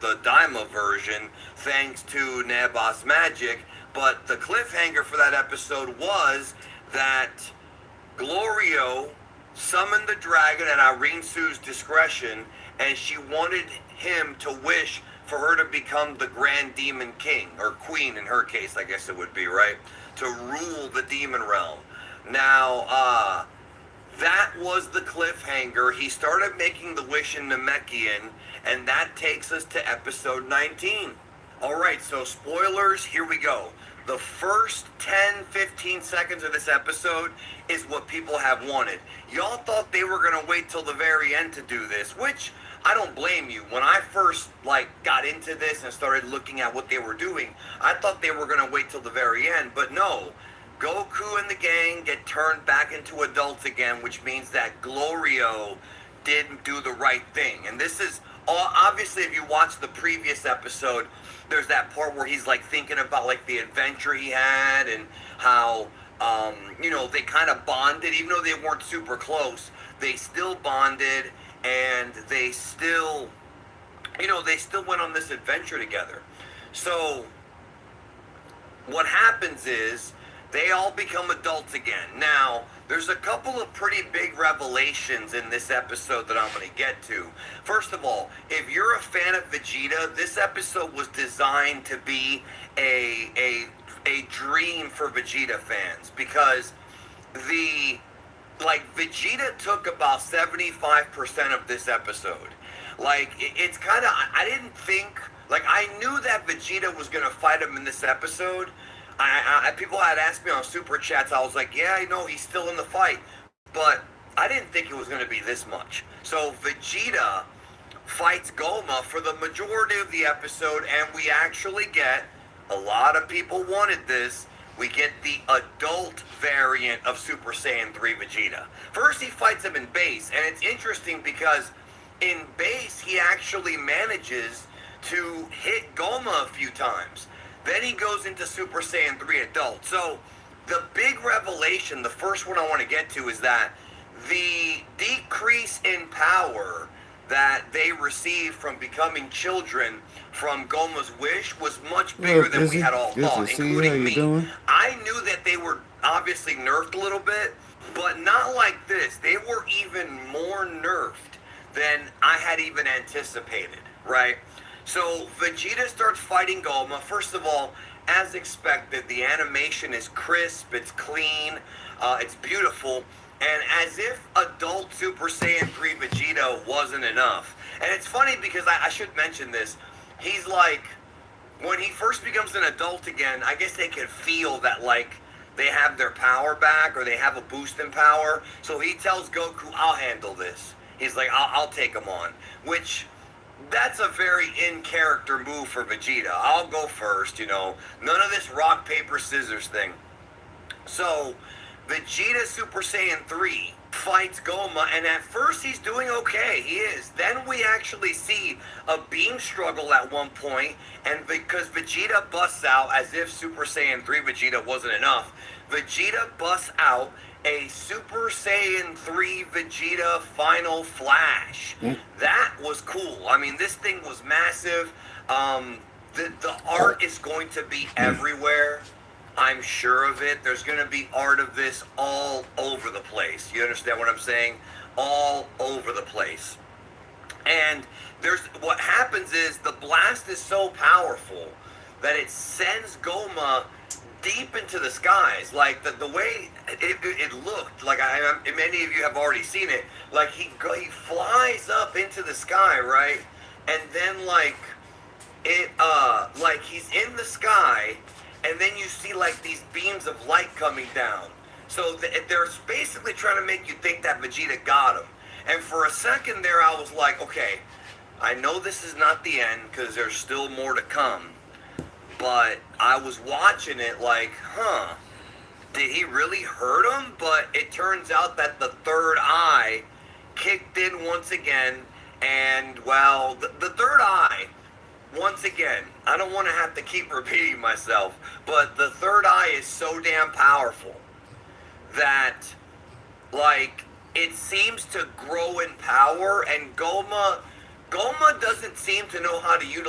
the Daima version thanks to Nabos' magic. But the cliffhanger for that episode was that Glorio summoned the dragon at Irene Sue's discretion, and she wanted him to wish for her to become the Grand Demon King, or Queen in her case, I guess it would be, right? To rule the demon realm. Now, that was the cliffhanger. He started making the wish in Namekian, and that takes us to episode 19. Alright, so spoilers, here we go. The first 10-15 seconds of this episode is what people have wanted. Y'all thought they were going to wait till the very end to do this, which I don't blame you. When I first got into this and started looking at what they were doing, I thought they were going to wait till the very end, but no. Goku and the gang get turned back into adults again, which means that Glorio didn't do the right thing. And this is all, obviously, if you watch the previous episode, there's that part where he's thinking about the adventure he had and how they kind of bonded. Even though they weren't super close, they still bonded, and they still went on this adventure together. So what happens is they all become adults again. Now, there's a couple of pretty big revelations in this episode that I'm going to get to. First of all, if you're a fan of Vegeta, this episode was designed to be a dream for Vegeta fans, because Vegeta took about 75% of this episode. It's kind of, I didn't think, I knew that Vegeta was going to fight him in this episode. People had asked me on super chats, I was like, yeah, I know he's still in the fight, but I didn't think it was going to be this much. So Vegeta fights Goma for the majority of the episode, and we actually get, a lot of people wanted this, we get the adult variant of Super Saiyan 3 Vegeta. First he fights him in base, and it's interesting because in base he actually manages to hit Goma a few times. Then he goes into Super Saiyan 3 adult. So the big revelation, the first one I want to get to, is that the decrease in power that they received from becoming children from Goma's wish was much bigger than we had all thought, including me. I knew that they were obviously nerfed a little bit, but not like this. They were even more nerfed than I had even anticipated, right? So Vegeta starts fighting Goma. First of all, as expected, the animation is crisp, it's clean, it's beautiful, and as if adult Super Saiyan 3 Vegeta wasn't enough. And it's funny because I should mention this. He's when he first becomes an adult again, I guess they can feel that they have their power back, or they have a boost in power. So he tells Goku, I'll handle this. He's like, I'll take him on, which... that's a very in-character move for Vegeta. I'll go first, None of this rock, paper, scissors thing. So, Vegeta Super Saiyan 3 fights Goma, and at first he's doing okay. He is. Then we actually see a beam struggle at one point, and because Vegeta busts out, as if Super Saiyan 3 Vegeta wasn't enough, Vegeta busts out a Super Saiyan 3 Vegeta Final Flash. That was cool. I mean, this thing was massive. The art is going to be everywhere. I'm sure of it. There's going to be art of this all over the place. You understand what I'm saying? All over the place. And what happens is the blast is so powerful that it sends Goma deep into the skies. The way it looked, many of you have already seen it, he flies up into the sky, right? And then he's in the sky, and then you see these beams of light coming down. So they're basically trying to make you think that Vegeta got him. And for a second there, I was like, okay, I know this is not the end because there's still more to come. But I was watching it did he really hurt him? But it turns out that the third eye kicked in once again. And, well, the third eye, once again, I don't want to have to keep repeating myself, but the third eye is so damn powerful that, it seems to grow in power, and Goma Goma doesn't seem to know how to utilize